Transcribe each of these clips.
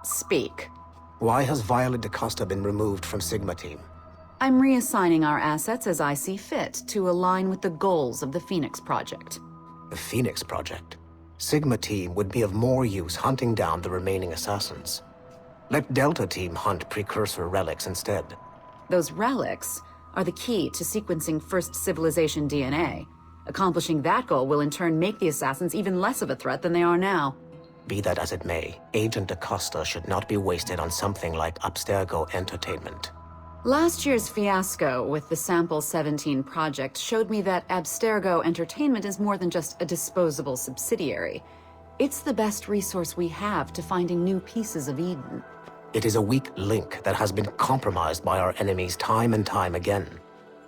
Speak. Why has Violet DaCosta been removed from Sigma Team? I'm reassigning our assets as I see fit to align with the goals of the Phoenix Project. The Phoenix Project? Sigma Team would be of more use hunting down the remaining assassins. Let Delta Team hunt precursor relics instead. Those relics are the key to sequencing First Civilization DNA. Accomplishing that goal will in turn make the assassins even less of a threat than they are now. Be that as it may, Agent DaCosta should not be wasted on something like Abstergo Entertainment. Last year's fiasco with the Sample 17 project showed me that Abstergo Entertainment is more than just a disposable subsidiary. It's the best resource we have to finding new pieces of Eden. It is a weak link that has been compromised by our enemies time and time again.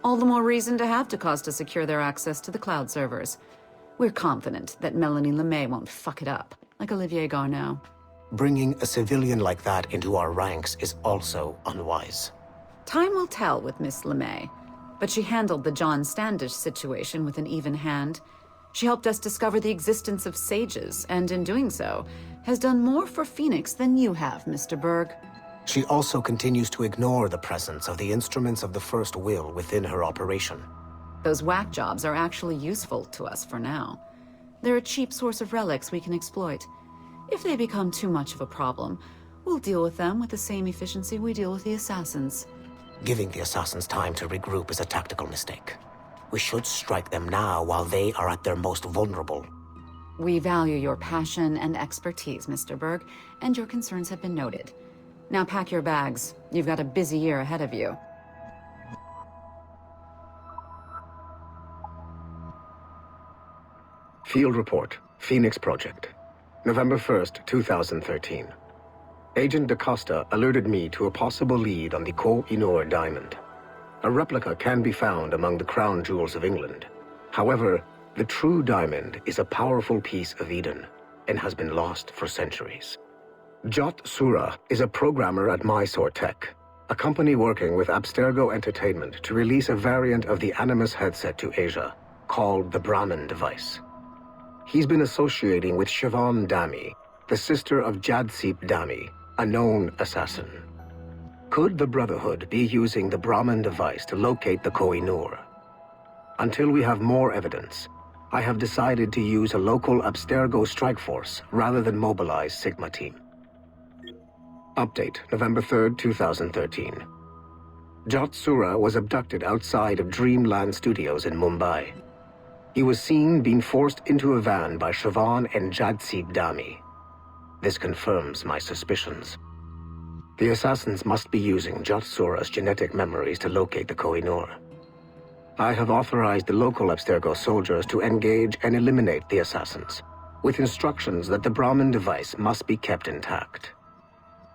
All the more reason to have DaCosta secure their access to the cloud servers. We're confident that Melanie LeMay won't fuck it up, like Olivier Garneau. Bringing a civilian like that into our ranks is also unwise. Time will tell with Miss LeMay, but she handled the John Standish situation with an even hand. She helped us discover the existence of sages, and in doing so, has done more for Phoenix than you have, Mr. Berg. She also continues to ignore the presence of the instruments of the First Will within her operation. Those whack jobs are actually useful to us for now. They're a cheap source of relics we can exploit. If they become too much of a problem, we'll deal with them with the same efficiency we deal with the assassins. Giving the assassins time to regroup is a tactical mistake. We should strike them now while they are at their most vulnerable. We value your passion and expertise, Mr. Berg, and your concerns have been noted. Now pack your bags. You've got a busy year ahead of you. Field Report, Phoenix Project. November 1st, 2013. Agent DaCosta alerted me to a possible lead on the Koh-i-Noor diamond. A replica can be found among the crown jewels of England. However, the true diamond is a powerful piece of Eden and has been lost for centuries. Jot Sura is a programmer at Mysore Tech, a company working with Abstergo Entertainment to release a variant of the Animus headset to Asia, called the Brahmin device. He's been associating with Siobhan Dami, the sister of Jadseep Dami, a known assassin. Could the Brotherhood be using the Brahmin device to locate the Koh-i-Noor? Until we have more evidence, I have decided to use a local Abstergo strike force rather than mobilize Sigma Team. Update, November 3rd, 2013. Jot Sura was abducted outside of Dreamland Studios in Mumbai. He was seen being forced into a van by Siobhan and Jadseep Dami. This confirms my suspicions. The assassins must be using Jot Sura's genetic memories to locate the Koh-i-Noor. I have authorized the local Abstergo soldiers to engage and eliminate the assassins, with instructions that the Brahmin device must be kept intact.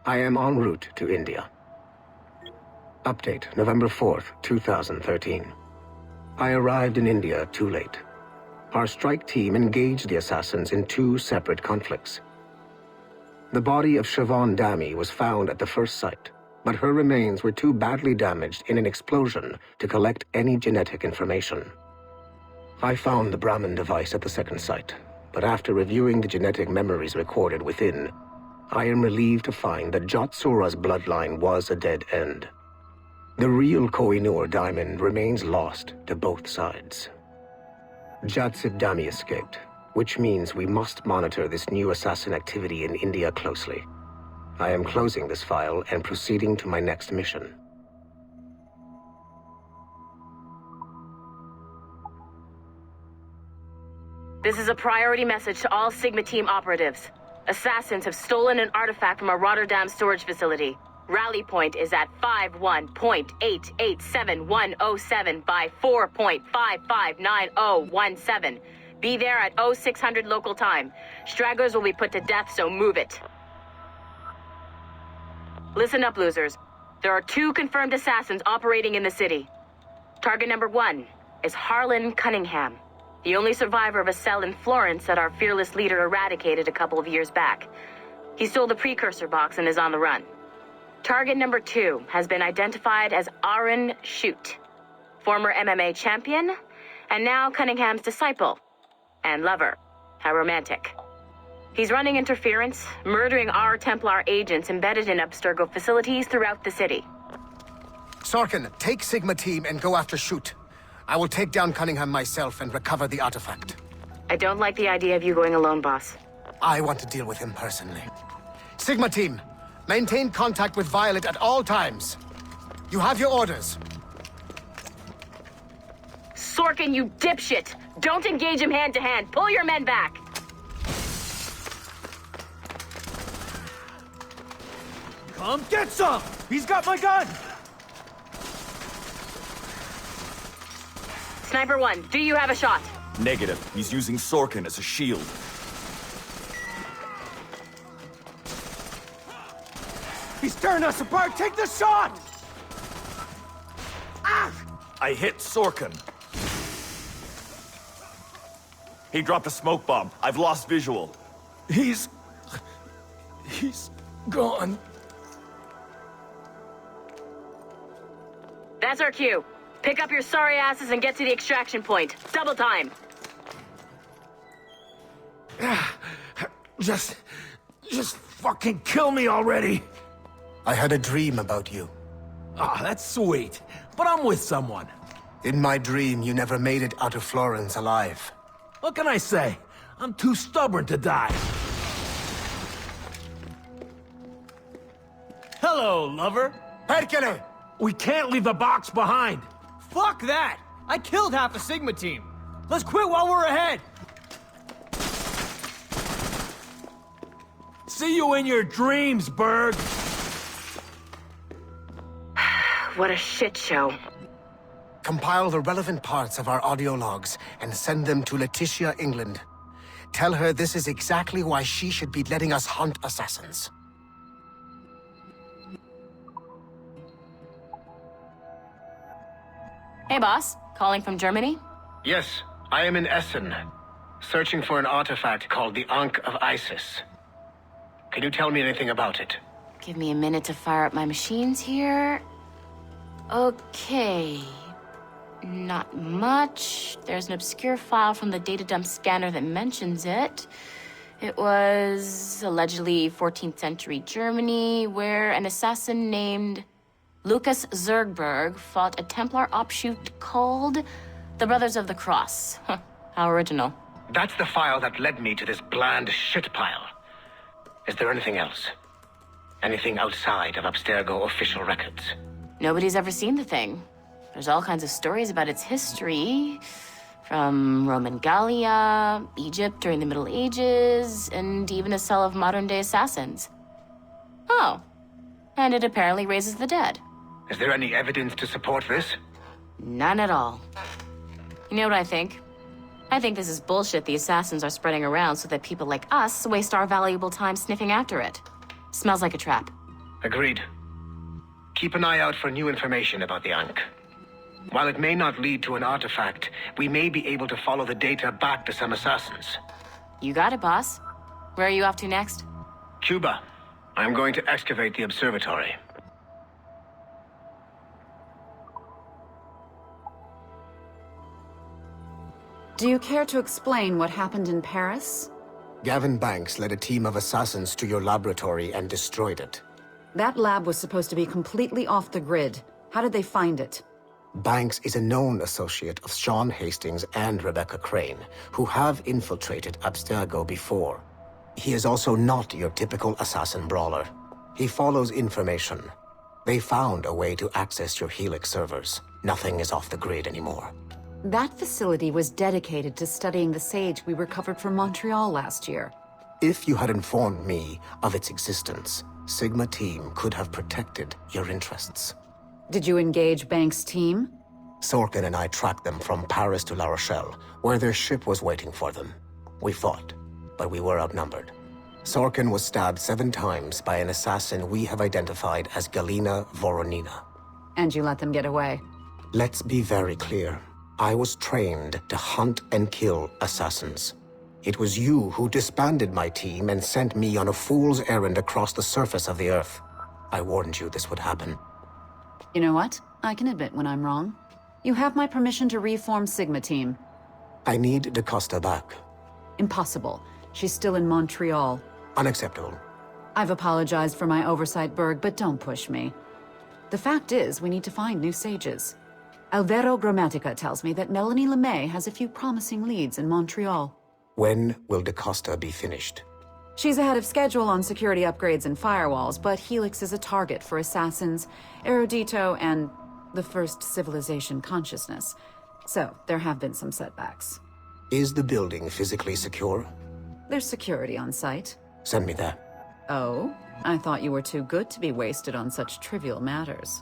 I am en route to India. Update, November 4th, 2013. I arrived in India too late. Our strike team engaged the assassins in two separate conflicts. The body of Siobhan Dami was found at the first site, but her remains were too badly damaged in an explosion to collect any genetic information. I found the Brahmin device at the second site, but after reviewing the genetic memories recorded within, I am relieved to find that Jot Sura's bloodline was a dead end. The real Koh-i-Noor diamond remains lost to both sides. Jadseep Dami escaped, which means we must monitor this new assassin activity in India closely. I am closing this file and proceeding to my next mission. This is a priority message to all Sigma Team operatives. Assassins have stolen an artifact from a Rotterdam storage facility. Rally point is at 51.887107 by 4.559017. Be there at 0600 local time. Stragglers will be put to death, so move it. Listen up, losers. There are two confirmed assassins operating in the city. Target number 1 is Harlan Cunningham, the only survivor of a cell in Florence that our fearless leader eradicated a couple of years back. He stole the precursor box and is on the run. Target number 2 has been identified as Aaron Shute, former MMA champion, and now Cunningham's disciple and lover. How romantic. He's running interference, murdering our Templar agents embedded in Abstergo facilities throughout the city. Sorkin, take Sigma team and go after Shoot. I will take down Cunningham myself and recover the artifact. I don't like the idea of you going alone, boss. I want to deal with him personally. Sigma team, maintain contact with Violet at all times. You have your orders. Sorkin, you dipshit! Don't engage him hand-to-hand. Pull your men back! Come get some! He's got my gun! Sniper 1, do you have a shot? Negative. He's using Sorkin as a shield. He's tearing us apart! Take the shot! Ah! I hit Sorkin. He dropped a smoke bomb. I've lost visual. He's gone. That's our cue. Pick up your sorry asses and get to the extraction point. Double time. Just fucking kill me already. I had a dream about you. Ah, that's sweet. But I'm with someone. In my dream, you never made it out of Florence alive. What can I say? I'm too stubborn to die. Hello, lover. Hercule! We can't leave the box behind. Fuck that! I killed half the Sigma team. Let's quit while we're ahead. See you in your dreams, Berg. What a shit show. Compile the relevant parts of our audio logs and send them to Letitia, England. Tell her this is exactly why she should be letting us hunt assassins. Hey, boss. Calling from Germany? Yes, I am in Essen, searching for an artifact called the Ankh of Isis. Can you tell me anything about it? Give me a minute to fire up my machines here. Okay. Not much. There's an obscure file from the data dump scanner that mentions it. It was allegedly 14th century Germany, where an assassin named Lucas Zergberg fought a Templar offshoot called the Brothers of the Cross. Huh, how original. That's the file that led me to this bland shit pile. Is there anything else? Anything outside of Abstergo official records? Nobody's ever seen the thing. There's all kinds of stories about its history, from Roman Gallia, Egypt during the Middle Ages, and even a cell of modern-day assassins. Oh, and it apparently raises the dead. Is there any evidence to support this? None at all. You know what I think? I think this is bullshit the assassins are spreading around so that people like us waste our valuable time sniffing after it. Smells like a trap. Agreed. Keep an eye out for new information about the Ankh. While it may not lead to an artifact, we may be able to follow the data back to some assassins. You got it, boss. Where are you off to next? Cuba. I'm going to excavate the observatory. Do you care to explain what happened in Paris? Gavin Banks led a team of assassins to your laboratory and destroyed it. That lab was supposed to be completely off the grid. How did they find it? Banks is a known associate of Sean Hastings and Rebecca Crane, who have infiltrated Abstergo before. He is also not your typical assassin brawler. He follows information. They found a way to access your Helix servers. Nothing is off the grid anymore. That facility was dedicated to studying the sage we recovered from Montreal last year. If you had informed me of its existence, Sigma team could have protected your interests. Did you engage Banks' team? Sorkin and I tracked them from Paris to La Rochelle, where their ship was waiting for them. We fought, but we were outnumbered. Sorkin was stabbed 7 times by an assassin we have identified as Galina Voronina. And you let them get away. Let's be very clear. I was trained to hunt and kill assassins. It was you who disbanded my team and sent me on a fool's errand across the surface of the Earth. I warned you this would happen. You know what? I can admit when I'm wrong. You have my permission to reform Sigma team. I need DaCosta back. Impossible. She's still in Montreal. Unacceptable. I've apologized for my oversight, Berg, but don't push me. The fact is, we need to find new sages. Alvaro Grammatica tells me that Melanie LeMay has a few promising leads in Montreal. When will DaCosta be finished? She's ahead of schedule on security upgrades and firewalls, but Helix is a target for assassins, Erudito, and the First Civilization consciousness. So, there have been some setbacks. Is the building physically secure? There's security on site. Send me there. Oh? I thought you were too good to be wasted on such trivial matters.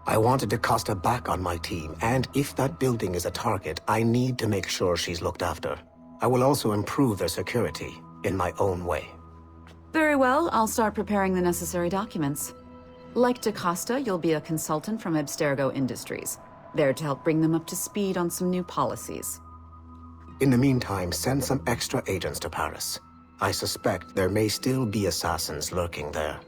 I wanted DaCosta back on my team, and if that building is a target, I need to make sure she's looked after. I will also improve their security in my own way. Very well, I'll start preparing the necessary documents. Like DaCosta, you'll be a consultant from Abstergo Industries, there to help bring them up to speed on some new policies. In the meantime, send some extra agents to Paris. I suspect there may still be assassins lurking there.